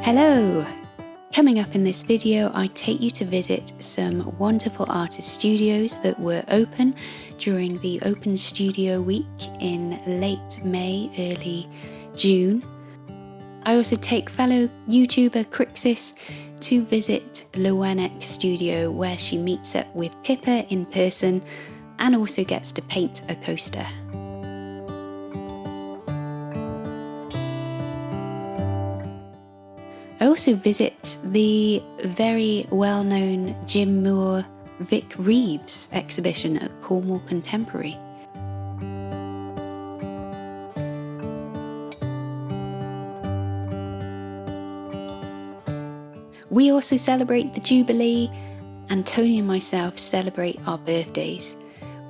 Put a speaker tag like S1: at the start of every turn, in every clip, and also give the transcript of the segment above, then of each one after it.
S1: Hello! Coming up in this video, I take you to visit some wonderful artist studios that were open during the Open Studio Week in late May, early June. I also take fellow YouTuber Crixis to visit Lowenek Studio, where she meets up with Pippa in person and also gets to paint a coaster. I also visit the very well-known Jim Moore Vic Reeves exhibition at Cornwall Contemporary. We also celebrate the Jubilee, and Tony and myself celebrate our birthdays,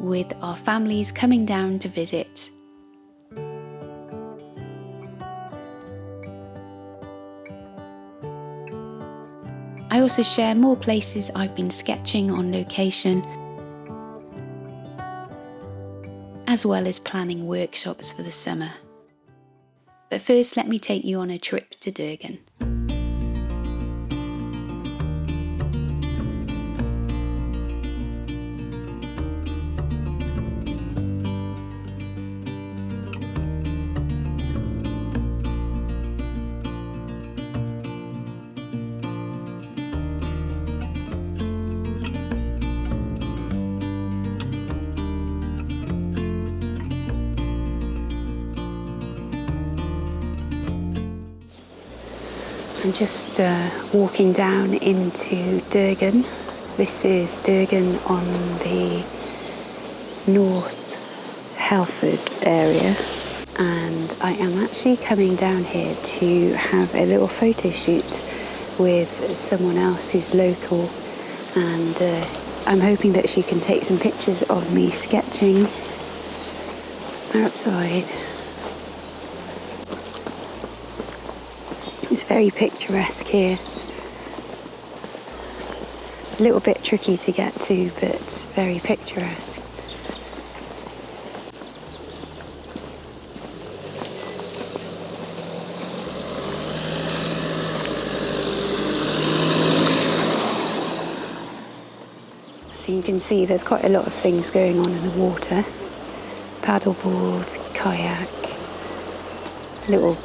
S1: with our families coming down to visit. I also share more places I've been sketching on location, as well as planning workshops for the summer. But first, let me take you on a trip to Durgan. I'm just walking down into Durgan. This is Durgan on the North Halford area, and I am actually coming down here to have a little photo shoot with someone else who's local, and I'm hoping that she can take some pictures of me sketching outside. It's very picturesque here. A little bit tricky to get to, but very picturesque. So you can see there's quite a lot of things going on in the water. Paddleboard, kayak, little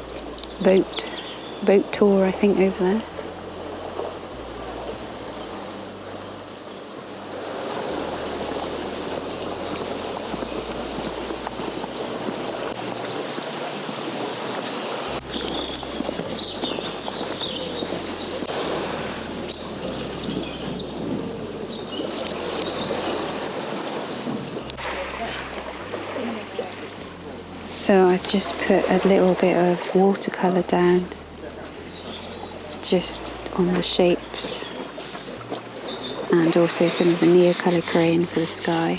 S1: boat tour, I think, over there. So I've just put a little bit of watercolour down just on the shapes, and also some of the Neocolour crayon for the sky.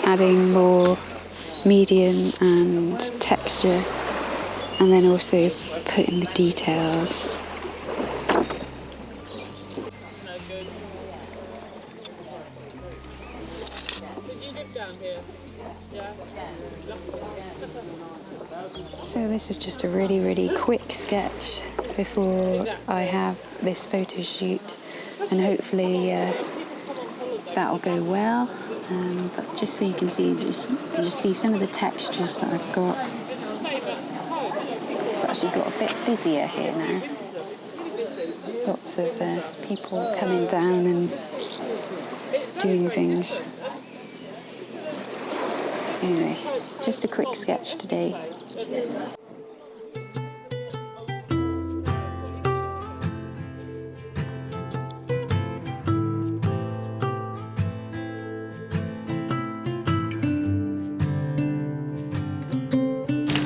S1: Adding more medium and texture, and then also putting the details. So this is just a really quick sketch before I have this photo shoot, and hopefully that'll go well. But just so you can see, just see some of the textures that I've got. It's actually got a bit busier here now. Lots of people coming down and doing things. Anyway, just a quick sketch today.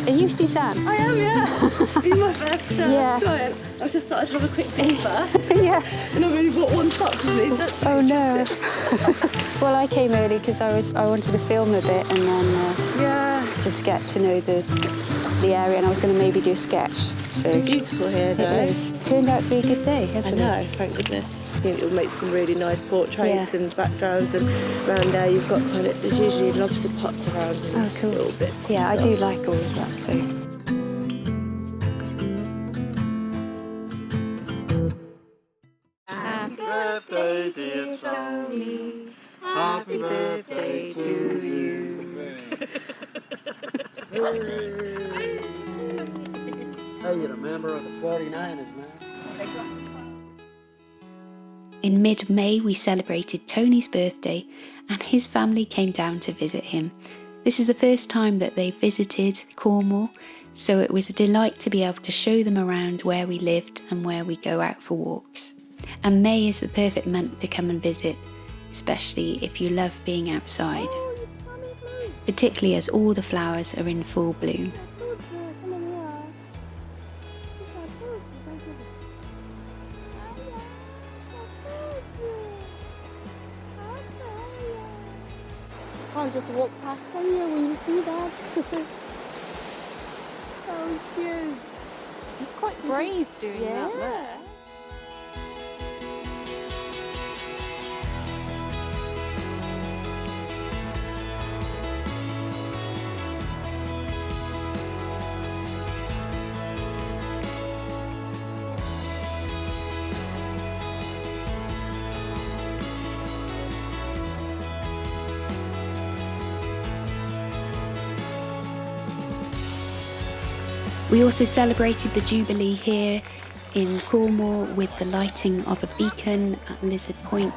S1: Are you Suzanne?
S2: I am, yeah. You're my first client. I just thought I'd have a quick pick first.
S1: Yeah.
S2: And I've only bought one sock with me, so that's
S1: Oh no. Well, I came early because I wanted to film a bit and then just get to know the area, and I was going to maybe do a sketch. So
S2: it's beautiful here, though.
S1: It is. Turned out to be a good day, hasn't it?
S2: I know, thank goodness. think it'll make some really nice portraits and backgrounds. And around there you've got there's usually lobster pots around and
S1: cool.
S2: little bits.
S1: Yeah, I do like all of that, so.
S3: Happy birthday, dear Tony. Happy birthday to you.
S4: Hey, you're a member of the 49ers now.
S1: In mid-May, we celebrated Tony's birthday and his family came down to visit him. This is the first time that they visited Cornwall, so it was a delight to be able to show them around where we lived and where we go out for walks. And May is the perfect month to come and visit, especially if you love being outside, particularly as all the flowers are in full bloom.
S5: Can't just walk past them here when you see that. So cute.
S3: He's quite brave doing that there.
S1: We also celebrated the Jubilee here in Cornwall with the lighting of a beacon at Lizard Point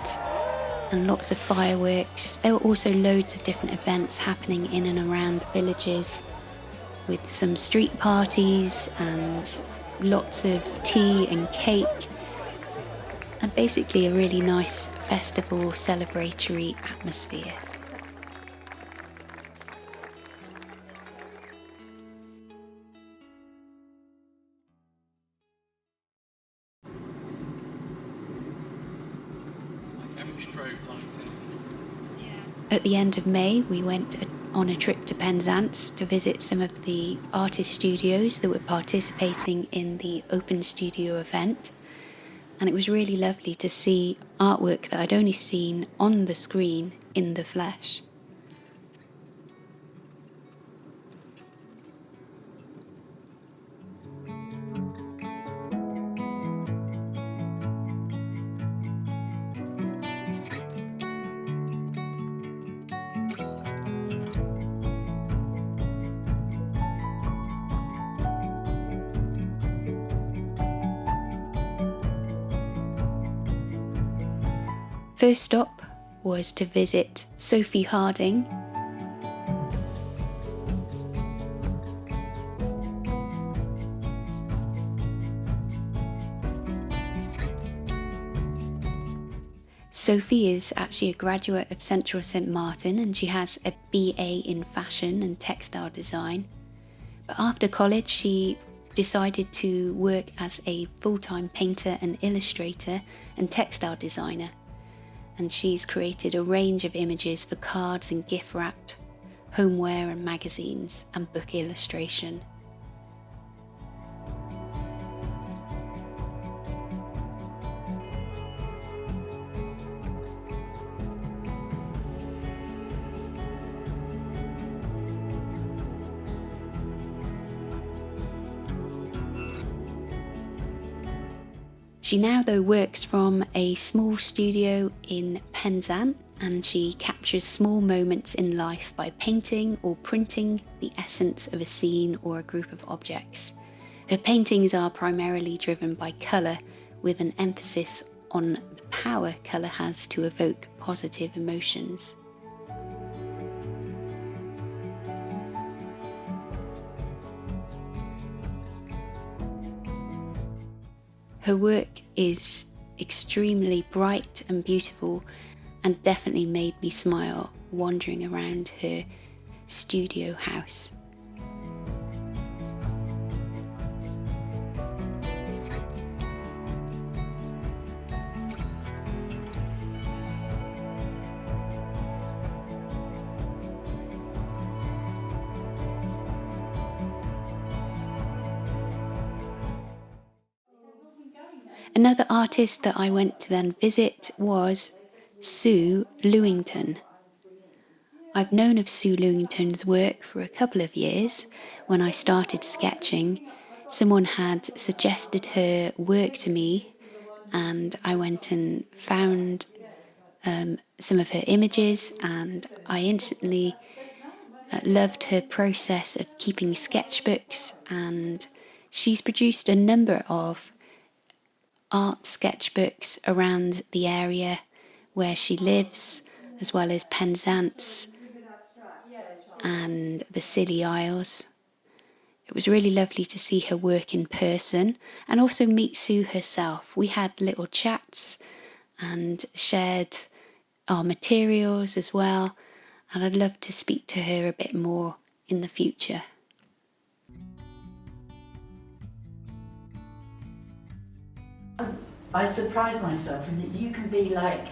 S1: and lots of fireworks. There were also loads of different events happening in and around the villages with some street parties and lots of tea and cake and basically a really nice festival celebratory atmosphere. At the end of May, we went on a trip to Penzance to visit some of the artist studios that were participating in the Open Studio event. And it was really lovely to see artwork that I'd only seen on the screen in the flesh. First stop was to visit Sophie Harding. Sophie is actually a graduate of Central St Martin and she has a BA in fashion and textile design. But after college she decided to work as a full-time painter and illustrator and textile designer. And she's created a range of images for cards and gift wrap, homeware and magazines, and book illustration. She now though works from a small studio in Penzance and she captures small moments in life by painting or printing the essence of a scene or a group of objects. Her paintings are primarily driven by colour with an emphasis on the power colour has to evoke positive emotions. Her work is extremely bright and beautiful and definitely made me smile wandering around her studio house. Another artist that I went to then visit was Sue Lewington. I've known of Sue Lewington's work for a couple of years. When I started sketching, someone had suggested her work to me, and I went and found some of her images, and I instantly loved her process of keeping sketchbooks, and she's produced a number of art sketchbooks around the area where she lives, as well as Penzance and the Scilly Isles. It was really lovely to see her work in person and also meet Sue herself. We had little chats and shared our materials as well, and I'd love to speak to her a bit more in the future.
S6: I surprise myself in that you can be like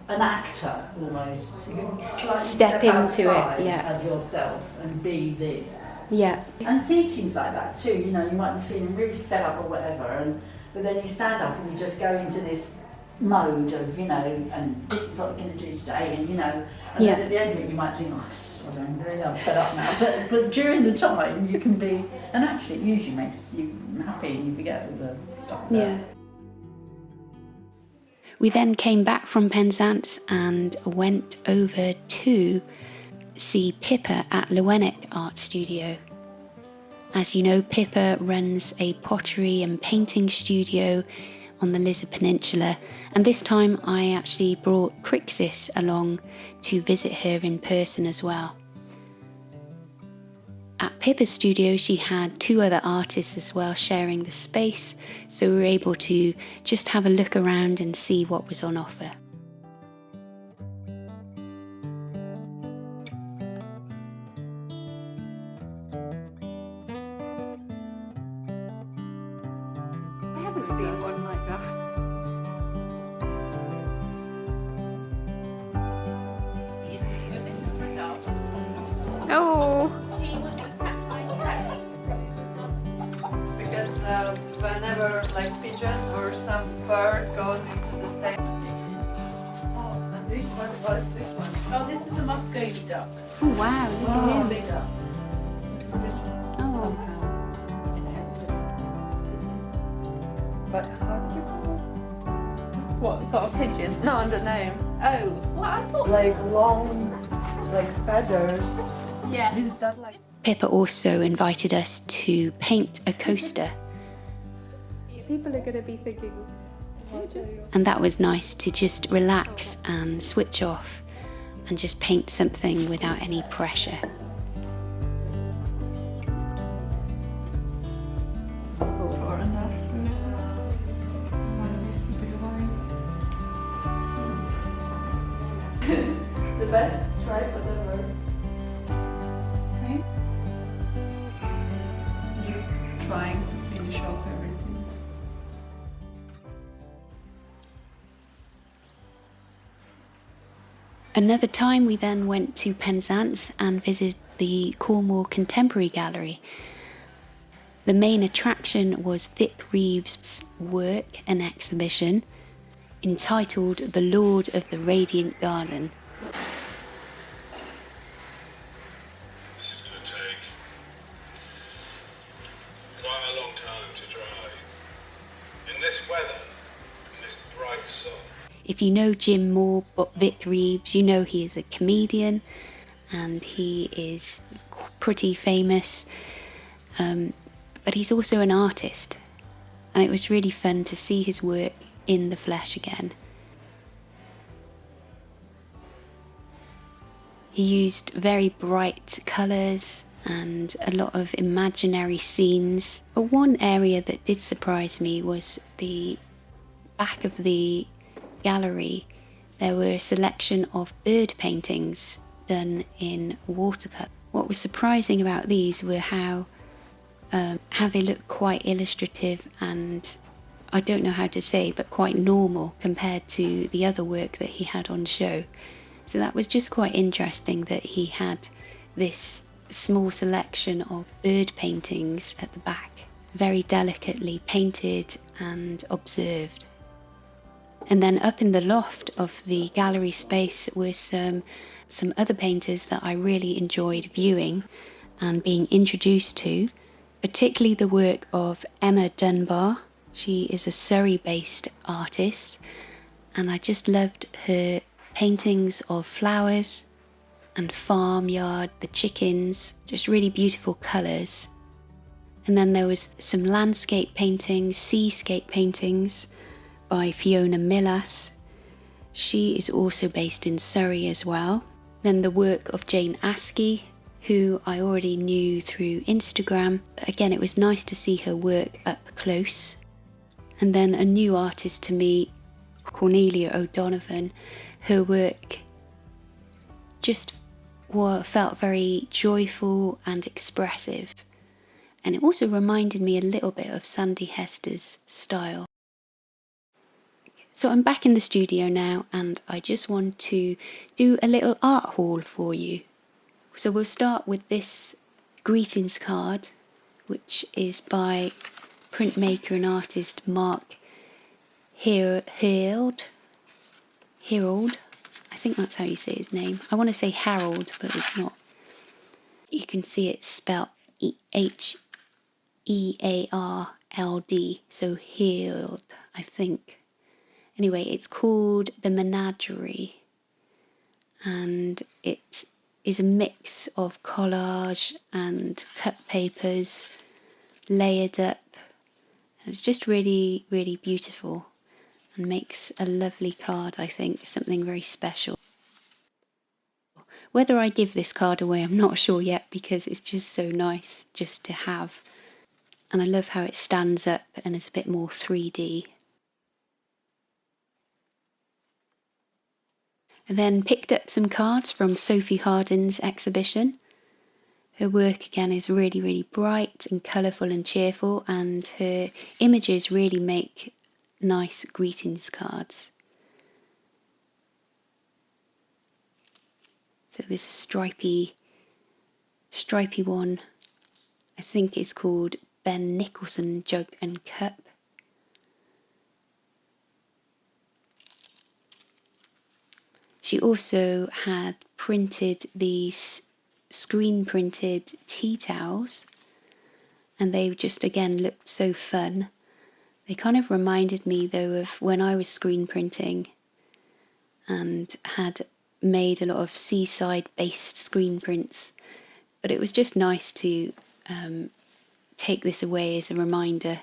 S6: an actor almost. You can slightly
S1: Step into it,
S6: outside
S1: yeah.
S6: of yourself and be this.
S1: Yeah.
S6: And teaching's like that too, you know, you might be feeling really fed up or whatever, but then you stand up and you just go into this mode of, you know, and this is what we're going to do today, and you know, and then at the end of it you might think, oh, I'm fed up now, but during the time you can be, and actually it usually makes you happy and you forget all the stuff about.
S1: Yeah. We then came back from Penzance and went over to see Pippa at Lowenek Art Studio. As you know, Pippa runs a pottery and painting studio on the Lizard Peninsula, and this time I actually brought Crixus along to visit her in person as well. At Pippa's studio she had two other artists as well sharing the space, so we were able to just have a look around and see what was on offer.
S3: I haven't seen one like that. Oh. Because whenever like pigeon or some bird goes into the same. Oh, and this one, what's this one? Oh, this is a muscovy duck.
S1: Oh wow, look at him.
S3: Big duck.
S1: Oh.
S3: But how did you call it? What, got a pigeon? No, under name. Oh, well, I thought like long, like feathers. Yeah. Is that like...
S1: Pippa also invited us to paint a coaster,
S3: People are going to be thinking,
S1: and that was nice to just relax and switch off and just paint something without any pressure.
S3: before and after. One used to be white. The best tripod ever. Okay. Just trying to finish off everything.
S1: Another time we then went to Penzance and visited the Cornwall Contemporary Gallery. The main attraction was Vic Reeves' work and exhibition entitled The Lord of the Radiant Garden.
S7: This is going to take quite a long time to dry. In this weather, in this bright sun.
S1: If you know Jim Moore, Vic Reeves, you know he is a comedian and he is pretty famous, but he's also an artist, and it was really fun to see his work in the flesh again. He used very bright colours and a lot of imaginary scenes. But one area that did surprise me was the back of the gallery. There were a selection of bird paintings done in watercolour. What was surprising about these were how they look quite illustrative and, I don't know how to say, but quite normal compared to the other work that he had on show. So that was just quite interesting that he had this small selection of bird paintings at the back. very delicately painted and observed. And then up in the loft of the gallery space were some other painters that I really enjoyed viewing and being introduced to, particularly the work of Emma Dunbar. She is a Surrey-based artist, and I just loved her paintings of flowers and farmyard, the chickens, just really beautiful colours. And then there was some landscape paintings, seascape paintings by Fiona Millas. She is also based in Surrey as well. Then the work of Jane Askey, who I already knew through Instagram. But again, it was nice to see her work up close. And then a new artist to me, Cornelia O'Donovan. Her work just felt very joyful and expressive. And it also reminded me a little bit of Sandy Hester's style. So I'm back in the studio now, and I just want to do a little art haul for you. So we'll start with this greetings card, which is by printmaker and artist Mark Herold. I think that's how you say his name. I want to say Harold, but it's not. You can see it's spelled Hearld, so Herold, I think. Anyway, it's called The Menagerie, and it is a mix of collage and cut papers layered up, and it's just really, really beautiful and makes a lovely card, I think, something very special. Whether I give this card away, I'm not sure yet, because it's just so nice just to have, and I love how it stands up and is a bit more 3D. I then picked up some cards from Sophie Harding's exhibition. Her work again is really, really bright and colourful and cheerful, and her images really make nice greetings cards. So this stripy one, I think, is called Ben Nicholson Jug and Cup. She also had printed these screen printed tea towels, and they just again looked so fun. They kind of reminded me though of when I was screen printing and had made a lot of seaside based screen prints, but it was just nice to take this away as a reminder.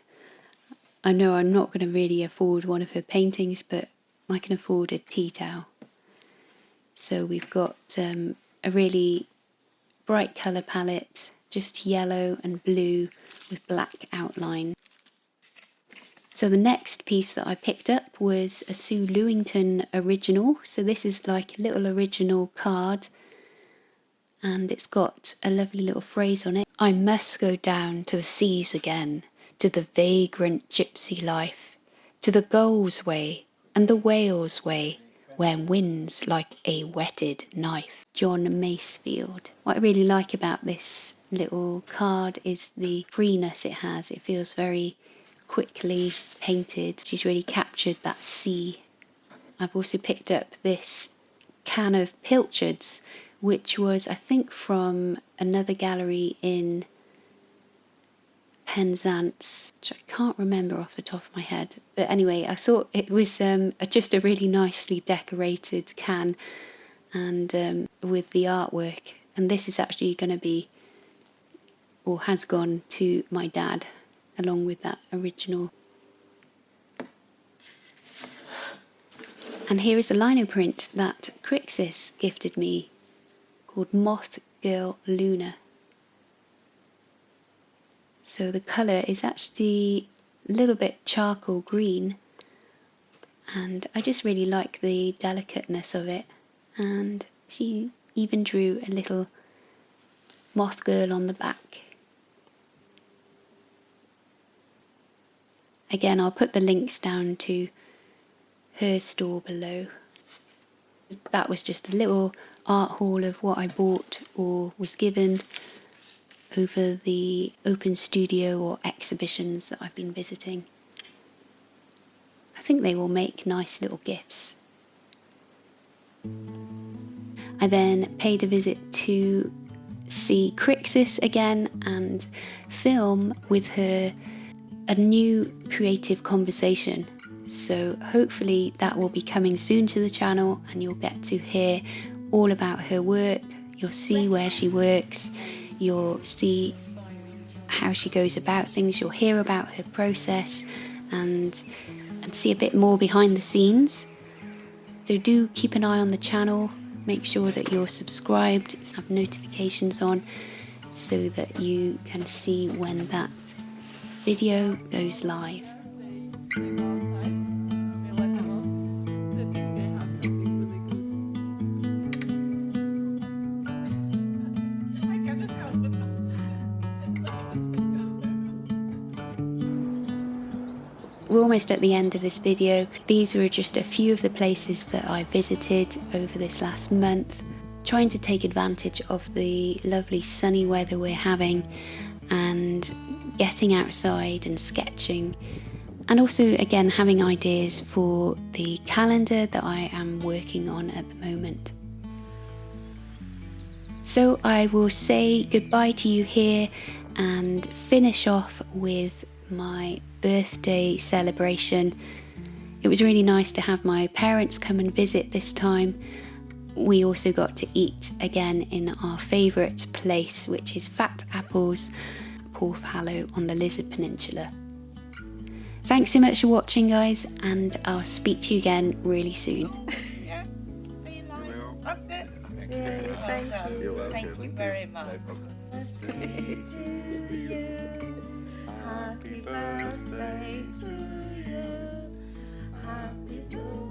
S1: I know I'm not going to really afford one of her paintings, but I can afford a tea towel. So we've got a really bright colour palette, just yellow and blue with black outline. So the next piece that I picked up was a Sue Lewington original. So this is like a little original card, and it's got a lovely little phrase on it. I must go down to the seas again, to the vagrant gypsy life, to the Gulls way and the Wales way, where winds like a whetted knife. John Masefield. What I really like about this little card is the freeness it has. It feels very quickly painted. She's really captured that sea. I've also picked up this can of pilchards, which was, I think, from another gallery in Penzance, which I can't remember off the top of my head. But anyway, I thought it was just a really nicely decorated can, and with the artwork. And this is actually going to be, or has gone, to my dad, along with that original. And here is a lino print that Crixus gifted me, called Moth Girl Luna. So the colour is actually a little bit charcoal green, and I just really like the delicateness of it. And she even drew a little moth girl on the back. Again, I'll put the links down to her store below. That was just a little art haul of what I bought or was given. over the open studio or exhibitions that I've been visiting. I think they will make nice little gifts. I then paid a visit to see Crixus again and film with her a new creative conversation. So hopefully that will be coming soon to the channel and you'll get to hear all about her work. You'll see where she works, you'll see how she goes about things, you'll hear about her process and see a bit more behind the scenes. So do keep an eye on the channel, make sure that you're subscribed, have notifications on so that you can see when that video goes live. We're almost at the end of this video. These were just a few of the places that I visited over this last month, trying to take advantage of the lovely sunny weather we're having and getting outside and sketching, and also again having ideas for the calendar that I am working on at the moment. So I will say goodbye to you here and finish off with my birthday celebration. It was really nice to have my parents come and visit this time. We also got to eat again in our favourite place, which is Fat Apples, Porthhallow on the Lizard Peninsula. Thanks so much for watching, guys, and I'll speak to you again really soon.
S3: Yeah. That's it. Yeah, thank you. Thank you very much. Happy birthday to you. Happy birthday.